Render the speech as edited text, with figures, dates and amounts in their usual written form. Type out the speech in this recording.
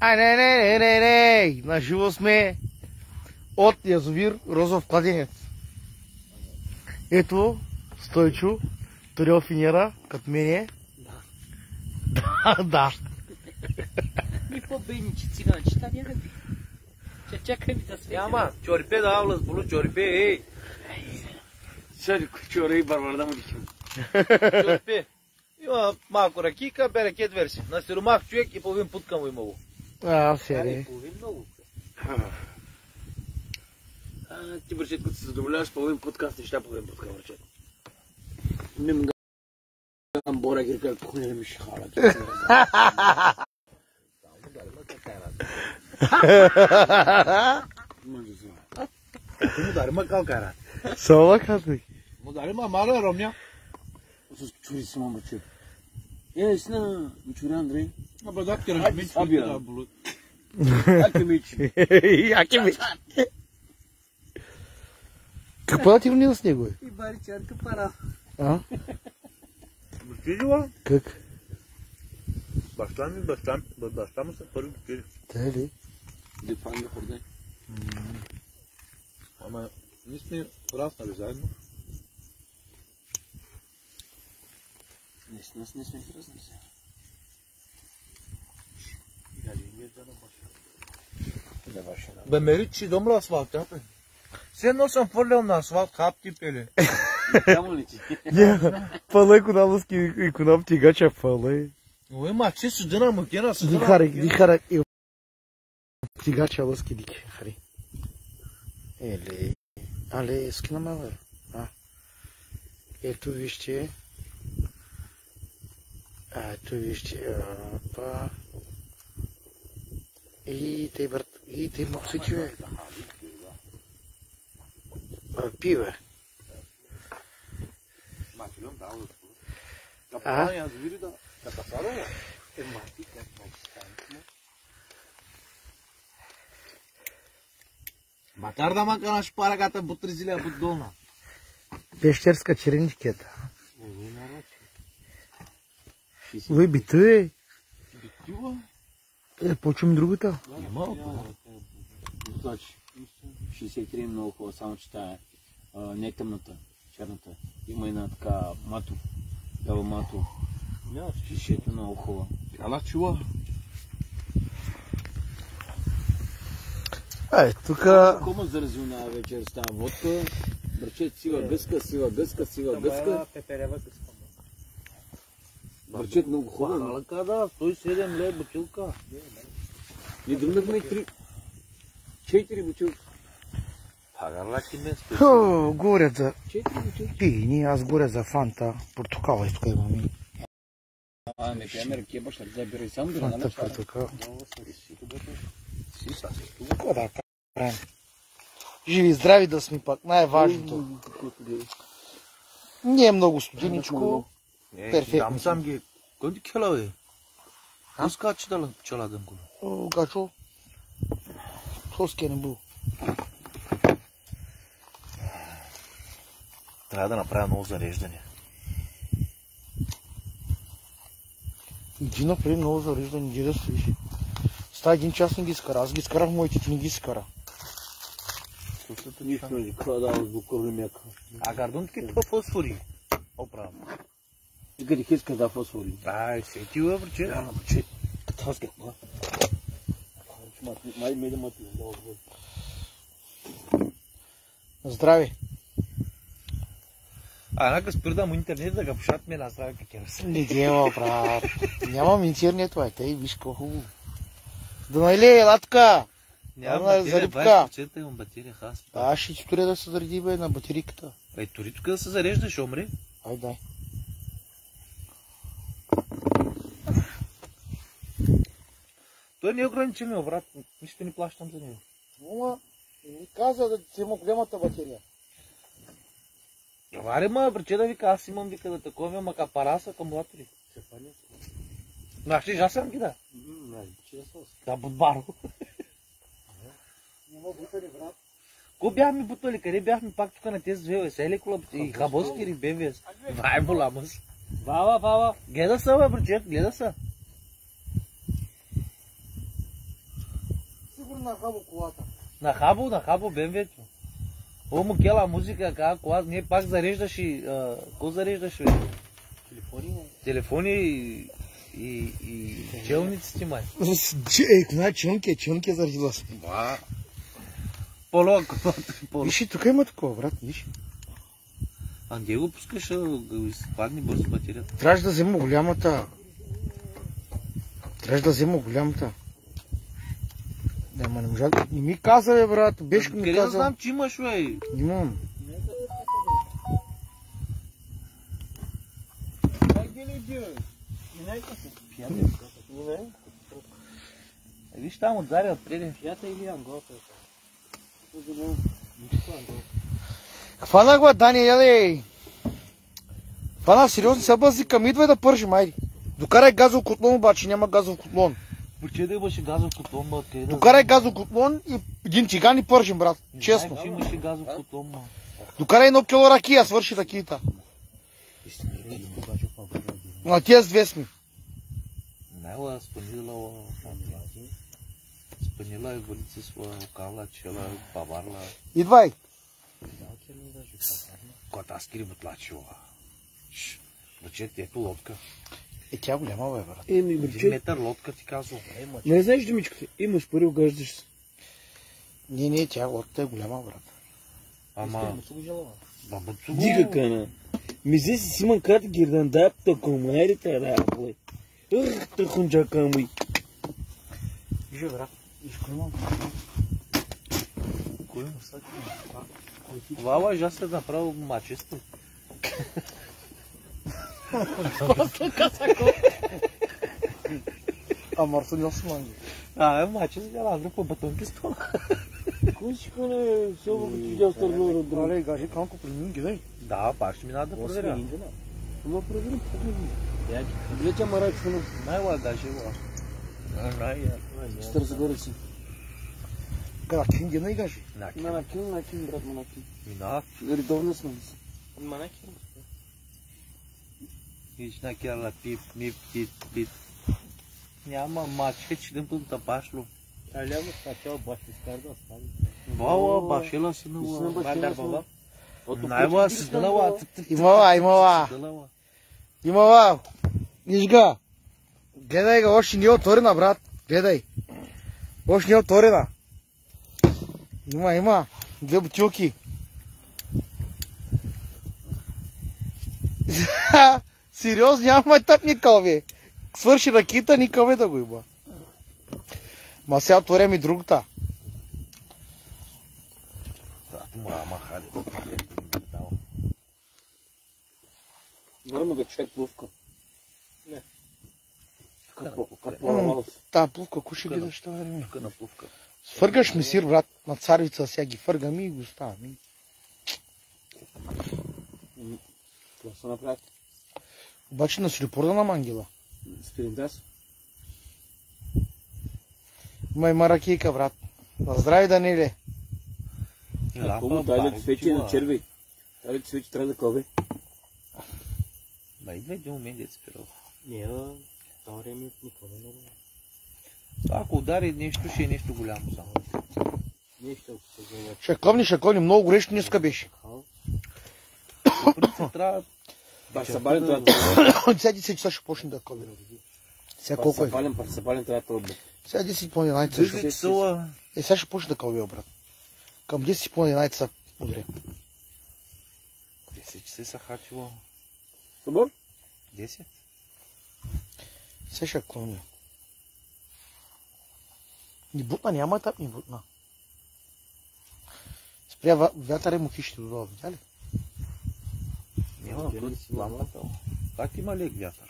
Ай, не, на живо сме от язовир Розов кладенец. Ето, Стойчо, турел финера, като мене. Да. Ми по-бедничи циганчета някакви. Чакай ми да света. Ама, чорипе да авлас, булу чорипе, ей. Сади, чори барбар да му дичам. Чорипе. Има малко ракийка, берекет верси. На сиромах човек и половин путка му имало. Сери. Половин много. Ти, брачет, като се задоволяваш половин подкаст, неща половин путка, брачет. Не му гам бора гирка, кухня да ми шихала. Му дарима калкара. Сала казвай. Му дарима мала ромня. С чури си мама че. Сна, ми чури Андрей. Абе да ти размич, да булут. Аки мичи. Какво да ти внил с него? И бари чарка пара. Бутилила? Как? Баща му са първи бутили. Те ли? Дефан да хордай. Ама, ние сме раснали заедно. Не сме хръзнали се. Бе, мери, че домра асфалт, апе. Все едно съм фърлял на асфалт, хапти пеле. Само ли ти? Палай икономски иконом тигача палай. Ой, ма, че судена мукена, Дихара тигача лъски дики. Хари. Еле. Але, скина мала. Ето вижте. Ето вижте. Опа. И те моксичи, бе. Пива. Матар да макана шпарагата бутризиля буддолна. Пещерска череничкета. Ой, битое. Битува? Почвам другата. Значи, 63 много хубава, само че тая не е тъмната, черната. Има една така мато, бяло мато. Шишето много хубава. Ала чува. Тука... Кома заразил на вечер става водка, брачет сива гъска. Пеперева гъска. Брачет много хубава. Малка да, 107 лев бутилка. Ние дръмнахме 4 бутилки. Пагарла ти место. Горят за 4 бутилки. пини, аз горя за фанта. Портокала и тук имам. Не пиеме ръке, баща, забирай сам да Фанта, наначава. портокал. Какво да правим? Живи и здрави да сме пак, най-важното. Не е много студеничко. Перфектно. Дам сам ги. Кой ти кела, бе? Аз каза, че да пчела дам го. Гачо. Тоския не был. Трябва да направя ново зареждане. Иди направи много зареждане, иди да стоиш. Става един час не ги скара, аз ги скарах моите, ти не ги скара. Нищо не ли, какво дава с букурли мяка. А гардунки то фосфори. Оправо. И къде иска да фосфори. Ай, сетила, браче. Да, браче. Аз какво? Май ме да мати. Здраве. Нека спирдам интернет да го пушат ме настрави какива са. Не дема, брат. Нямам интернет, бе. Тъй, виж какво хубаво. Данайле, елатка. Нямам Ана, батерия, зарибка. 20% имам батерия, хас. Аз ще ти туря да се зареди, бе, на батерийката. Ай, тори тук да се зареждаш, умре. Ай, дай. Той не е ограничен, брат. Нищо не плащам за него. Ама, ми каза да ти има голямата батерия. Варе, ма, браче да вика, аз имам вика да такова, ама капараса, акумулатори. Нашли, аз съм ги да. Да, будбаро. Няма бутали, брат. Ко бяхме бутали? Къде бяхме пак тук на тези две весели клъп и хабоски или БВС? Вай, боламас. Вава. Гледа са, бе, брачет, гледа са. на хабо колата. На хабо БМВ-то. Омо кела музика, кога не пак зареждаш и... Ко зареждаш, бе? Телефони и челниците, май. Значи чунки заредила се. Ба. Поло. Виж, тук има такова, брат, виж. А где го пускаш, да изпадне бързо батерията? Трябваше да взема голямата. Ама не можа. Не ми каза, бе, брат. Бешко ми Къде каза. да знам, че имаш, бе? Имам. Виж там отзади отпреди. Хвана го, Дани, яде. Хвана, сериозно се бъзи към идва да пържим, айди. Докарай газов котлон, обаче няма газов котлон. Поче да имаше газов котлон, бе, откъде да Докарай газов котлон и един циган и пържим, брат. Честно. знам, че имаше газов котлон, бе. Докарай 1 кило ракия, свърши ракията. На тия с 2 сме. Найла спънила е валица своя, окала, чела, баварла. Идвай. Кота скри бутлачила. Доче, ето лодка. Тя голяма, бе, брат. Един метър лодка ти казвам. Не знаеш, Димичко, имаш пари, огаждаш се. Не, тя лодка е голяма, брат. Ама... Дига кана. Мизе си Симан ката гирдан да тако майри тара апле. Тахунджа камой. Виж, брат. Виж, кой има? Кой има саки? Вала, жа се направил мачесто. Марсо не османги. Мачес гала, по батонки стола. Кой си кане, само ти дял стъргора дрон. Але, гажи, канко премин ги, дай. Да, пак ще ми надо да проверя. Но проверим, погледни. Гледя марай чуна. Найла, гажи, ла. Стар загоре си. Када, кин ги, дай, гажи. Манакин, брат, манакин. Мина. Редовно сме. Манакин. Виж на кяла пип, пип. Няма маче, че да бъдат башло. Алявно стачал баш изкарда, остави. Вала, башела си нова. Бандар баба. Найла, си дълава. Имала. Виж га. Гледай га, още не е отворена, брат. Гледай. Още не е отворена. Има. 2 бутилки. Сериозно, няма етап никъл, бе. Свърши ракета, никъл да го има. Ма сега отворям и другата. Мама, хаде. Норма да човек плувка. Не. Какво? Та плувка, куши ги защо време. Тук на плувка. Фъргаш ми сир, брат, на царевица, сега ги фъргам и го ставам. Това се направи. Обаче на срипорда на мангела. Спиринтас. Има ракийка, брат. На здраве, Даниле. Кому дали свечи на черви? Дали свечи трябва да кове? Ба, идва един момент, дет спирал. Не, това време никога не е. Ако удари нещо, ще е нещо голямо само. Нещо се гледа. Ще клъвни, много горещо днеска беше. По принцип трябва... Парсабален трябва. Сега 10 часа ще почне да клъвни. Сега колко е? Парсабален трябва да бъде. Сега 10 по 11 часа. 10 часа. Сега ще почне да клъвни, брат. Към 10 по 11 часа ударе. 10 часа са хачило. Добър? 10? Сега ще клъвни. Ни бутна, няма етап ни бутна. Спря вятър е мухище додолу, видя ли? Няма, лампата. Пак има лек вятър.